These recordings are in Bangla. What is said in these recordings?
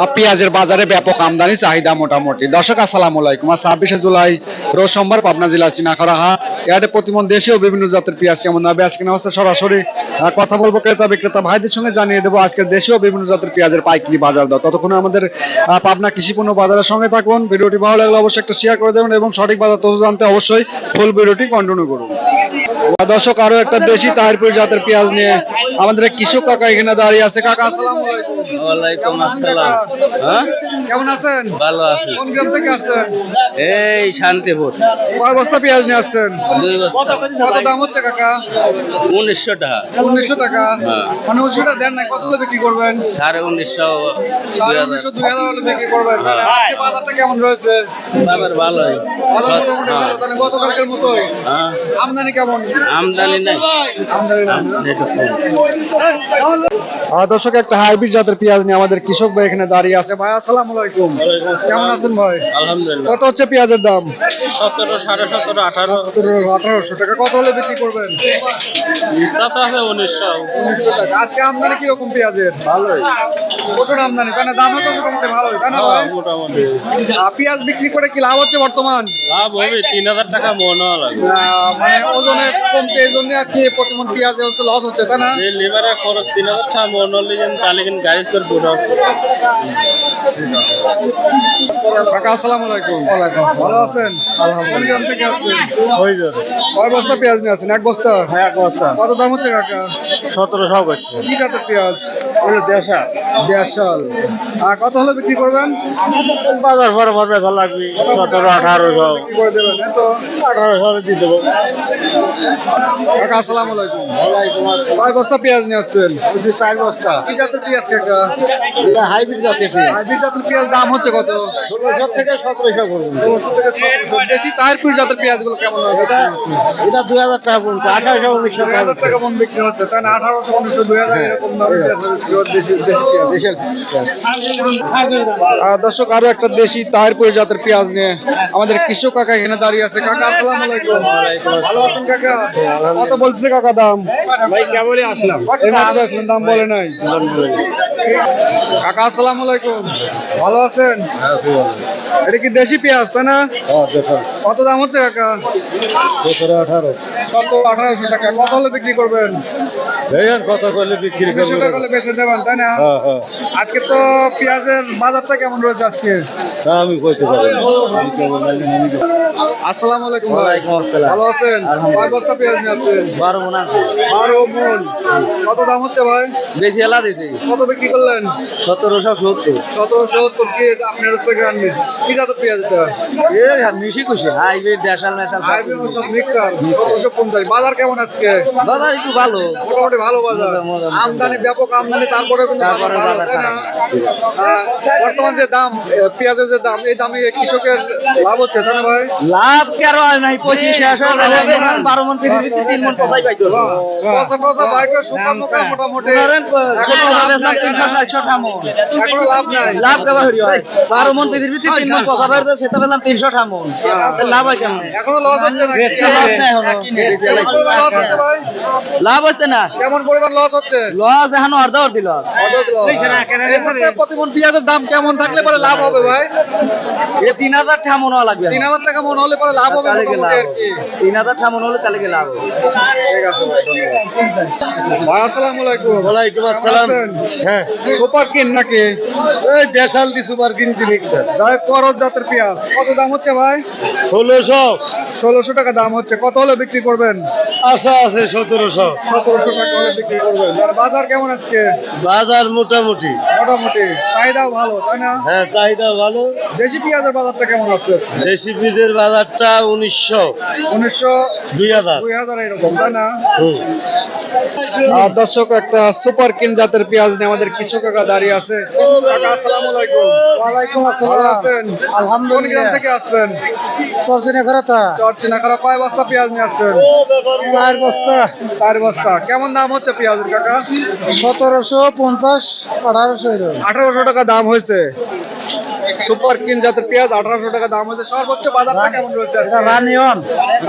পেঁয়াজের বাজারে ব্যাপক আমদানি চাহিদা মোটামুটি। দর্শক আসসালামু আলাইকুম। আজ 26শে জুলাই রোজ সোমবার পাবনা জেলা চিনাখরা হাট। এর প্রতিমন দেশীয় বিভিন্ন জাতের পেঁয়াজ কেমন হবে আজকে অবস্থা সরাসরি কথা বলবো ক্রেতা বিক্রেতা ভাইদের সঙ্গে, জানিয়ে দেবো আজকে দেশীয় বিভিন্ন জাতের পেঁয়াজের পাইকারি বাজার দর। ততক্ষণে আমাদের পাবনা কৃষি পণ্য বাজারের সঙ্গে থাকুন। ভিডিওটি ভালো লাগলে অবশ্যই একটা শেয়ার করে দেবেন এবং সঠিক বাজার তথ্য জানতে অবশ্যই ফুল ভিডিওটি কন্টিনিউ করুন। দর্শক আরো একটা দেশি তাহিরপুর জাতের পেঁয়াজ নিয়ে আমাদের কৃষক কাকা এখানে দাঁড়িয়ে আছে। কাকা আসসালামু আলাইকুম। ওয়ালাইকুম আসসালাম। হ্যাঁ, কেমন আছেন? ভালো আছি। কোন গ্রাম থেকে আসছেন? এই শান্তিপুর। কয় বস্তা পেঁয়াজ নিয়ে আসছেন? 2 বস্তা। কত দাম হচ্ছে কাকা? 1900 টাকা। 1900 টাকা। হ্যাঁ। মানে 1900 টাকা দেন নাই, কত হলে বিক্রি করবেন? 1950 1900 2000 হলে বিক্রি করবেন। হ্যাঁ। আজকে বাজারটা কেমন রয়েছে? বাজার ভালোই। বাজার মোটামুটি ভালো, তাহলে গতকালকের মতোই। হ্যাঁ, আমদানি কেমন? আমদানি নাই। আমদানি নাই। আমদানি একটু কম। দর্শক একটা হাইব্রিড জাতের পেঁয়াজ নিয়ে আমাদের কৃষক ভাই এখানে দাঁড়িয়ে আছে। ভাই আসসালামু আলাইকুম। কেমন আছেন ভাই? আলহামদুলিল্লাহ। কত হচ্ছে পেঁয়াজের দাম? 17, 17.5, 18। 1800 টাকা। কত হলে বিক্রি করবেন? ইচ্ছা তো আছে 1900। 1900 টাকা। আজকে আমদানি কিরকম পেঁয়াজের? ভালোই। প্রচুর আমদানি, তাই না? দামও তো মোটামুটি ভালোই, তাই না ভাই? মোটামুটি পেঁয়াজ বিক্রি করে কি লাভ হচ্ছে বর্তমান? লাভ হবে 3000 টাকা মন লাগে। মানে ওজনে কমতে এই জন্য আর কি প্রতিমন পেঁয়াজে হচ্ছে লস হচ্ছে, তাই না? এই লেবারের খরচ 3000 টাকা মন হলে যেন তাহলে কিন্তু গাড়ি তোর পুরো। কাকা আসসালামু আলাইকুম। ভালো আছেন? কোন গ্রাম থেকে আসছেন? হয়ে যাবে। কয় বস্তা পেঁয়াজ নিয়ে আসছেন? এক বস্তা? হ্যাঁ, এক বস্তা। কত দাম হচ্ছে কাকা? 1700 করছে। কি জাতের পেঁয়াজ? ওটা দেশা। দেশাল। কত হলে বিক্রি করবেন? বাজার বরাবর বেচা লাগবে 1700, 1800। বিক্রি করে দেবেন, এই তো। 1800 দিয়ে দেবো। কাকা আসসালামু আলাইকুম। কয় বস্তা পেঁয়াজ নিয়ে আসছেন? 4 বস্তা। কি জাতের পেঁয়াজ কাকা? এটা হাইব্রিড জাতের পেঁয়াজ। হাইব্রিড জাতের পেঁয়াজ দাম হচ্ছে কত? 1600 থেকে 1700 পর্যন্ত। 1600 থেকে 1700। দেশি তাহিরপুর জাতের পেঁয়াজগুলো কেমন হবে? এটা 2000 টাকা পর্যন্ত, 1800, 1900 টাকা। 2000 টাকা মন বিক্রি হচ্ছে, তাই না? 1800, 1900, 2000 এরকম দাম দেশি পেঁয়াজ। দেশের দর্শক আরো একটা দেশি তাহিরপুর জাতের পেঁয়াজ নিয়ে আমাদের কৃষক কাকা এখানে দাঁড়িয়ে আছে। কাকা আসসালামু আলাইকুম। ভালো আছেন কাকা? কত বলছে কাকা দাম? ভাই কেবলই আসলাম। এই মাত্র আসলেন, দাম বলে নাই। কাকা আসসালামু আলাইকুম। ভালো আছেন? এটা কি দেশি পেঁয়াজ, তাই না? কত দাম হচ্ছে কাকা? 1800 টাকা। কত হলে বিক্রি করবেন? কত করলে বিক্রি 200 টাকা হলে বেচে দেবেন, তাই না? আজকে তো পেঁয়াজের বাজারটা কেমন রয়েছে আজকে? আমি কইতে পারি না। আসসালামু আলাইকুম ভাই। ওয়ালাইকুম আসসালাম। ভালো আছেন? কয় বস্তা পেঁয়াজ নিয়ে আসছেন? 12 মণ আছে। 12 মণ। কত দাম হচ্ছে ভাই? বেশি এলা দিছি। কত বিক্রি করলেন? 1770। 1770। কি আপনার হচ্ছে গ্রামে? কি জাতের পেঁয়াজ এটা? মিশি খুশি হাইব্রিড দেশাল মেশাল হাইব্রিড সব মিক্সার। 1750। বাজার কেমন আজকে? বাজার একটু ভালো। মোটামুটি ভালো বাজার। মোটামুটি। আমদানি ব্যাপক আমদানি, তারপরে কিন্তু তারপরে বাজার ভালো, বাজার তাই না? খারাপ। বর্তমান যে দাম, পেঁয়াজের যে দাম, এই দামে কৃষকের লাভ হচ্ছে, তাই না ভাই? লাভ কি আর হয় নাই? 25 12 মণ পৃথিবীতে 3 মণ কোথায় পাইতো? পচা পচা বাইকের শুকান মুখা মোটামুটি এখনো লাভ নাই। লাভ কেবা হরি হয় 12 মণ পৃথিবীতে 3 মণ পচা বাইরে সেটা পেলাম 300 টাকা। লাভ হয় কেমন? এখনো লস হচ্ছে না? লস নাই এখনো। লস হচ্ছে ভাই? লাভ হচ্ছে না। কেমন পরিমাণ লস হচ্ছে? লস এখন অর্ধ দিল। এই মুহূর্তে প্রতি মণ পেঁয়াজের দাম কেমন থাকলে পরে লাভ হবে ভাই? 3000 টাকা মন লাগবে। 3000 টাকা মন হলে পরে লাভ হবে মোটামুটি আর কি। 3000 টাকা মন হলে তাহলে লাভ হবে। ঠিক আছে ভাই, ধন্যবাদ। ভাই আসসালামু আলাইকুম। ওয়ালাইকুম আসসালাম। হ্যাঁ, সুপার কিন নাকি? এই দেশাল দি সুপার কিনছি মিক্সার। যাই করজ জাতের পেঁয়াজ কত দাম হচ্ছে ভাই? 1600। 1600 টাকা দাম হচ্ছে। কত হলে বিক্রি করবেন? আশা আছে 1700। 1700 টাকা হলে বিক্রি করবেন। আর বাজার কেমন আজকে? বাজার মোটামুটি। মোটামুটি। চাহিদাও ভালো, তাই না? হ্যাঁ, চাহিদা ভালো। দেশি পেঁয়াজের বাজারটা কেমন আছে আজকে? দেশি বীজের বাজারটা 1900, 1900, 2000। 2000 এরকম, তাই না? দর্শক একটা সুপার কিন জাতের পেঁয়াজ নিয়ে আমাদের কৃষক কাকা দাঁড়িয়ে আছে। কাকা আসসালামু আলাইকুম। ওয়ালাইকুম ভালো আছেন? আলহামদুলিল্লাহ। কোন গ্রাম থেকে আসছেন? চরচিনা করাতা চরচিনাখারা। কয় বস্তা পেঁয়াজ নিয়ে আসছেন? 4 বস্তা। 4 বস্তা। কেমন দাম হচ্ছে পেঁয়াজের কাকা? 1750, 1800 এরকম। 1800 টাকা দাম হয়েছে। সুপার কিং জাতের পেঁয়াজ 1800 টাকা দাম হচ্ছে। সর্বোচ্চ বাজারটা কেমন রয়েছে আজকে? রানিয়ন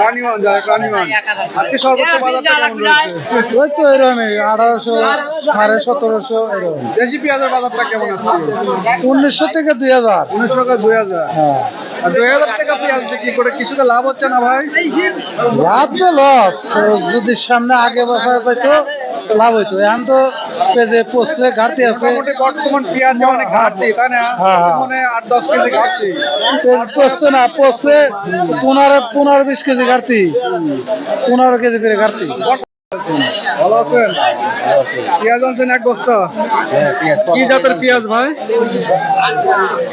রানীগঞ্জ রানীগঞ্জ আজকে সর্বোচ্চ বাজারটা কেমন রয়েছে? ওই তো এরকমই 1800 1700 এরকম। দেশি পেঁয়াজের বাজারটা কেমন আছে? 1900 থেকে 2000। 1900 টাকা 2000। হ্যাঁ, আর 2000 টাকা পেঁয়াজ বিক্রি করে কিছুটা লাভ হচ্ছে না ভাই? লাভ তো লস, যদি সামনে আগে বসা যেত লাভ হইতো। এখন তো পেজে পচছে, ঘাটতি আছে। মোটামুটি বর্তমান পেঁয়াজে অনেক ঘাটতি তাই না? হ্যাঁ, হ্যাঁ। মানে 8-10 কেজি ঘাটতি। পেজ পচছে না, পচছে 15-20 কেজি ঘাটতি, 15 কেজি করে ঘাটতি। ভালো আছেন? পেঁয়াজ আনছেন এক বস্তা। কি জাতের পেঁয়াজ ভাই?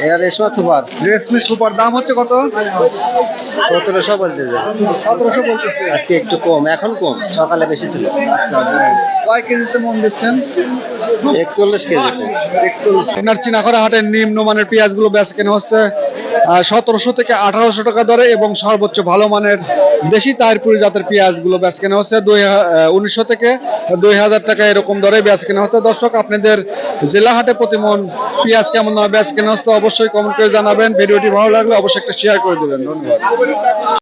এটা রেশমা সুপার রেশমি সুপার দাম হচ্ছে কত? 1700 বলতেছে। 1700 বলতেছে। আজকে একটু কম, এখন কম, সকালে বেশি ছিল। কয় কেজিতে মন দিচ্ছেন? 41 কেজি। আপনার চিনাখরা হাটের নিম্নমানের পেঁয়াজগুলো বেচা কেনা হচ্ছে 1700 থেকে 1800 টাকা দরে এবং সর্বোচ্চ ভালো মানের দেশি তাহিরপুরি জাতের পেঁয়াজগুলো বেচা কেনা হচ্ছে 1900 থেকে 2000 টাকা এরকম দরে বেচা কেনা হচ্ছে। দর্শক, আপনাদের জেলা হাটে প্রতিমন পেঁয়াজ কেমন দামে বেচা কেনা হচ্ছে অবশ্যই কমেন্ট করে জানাবেন। ভিডিওটি ভালো লাগলে অবশ্যই একটা শেয়ার করে দেবেন। ধন্যবাদ।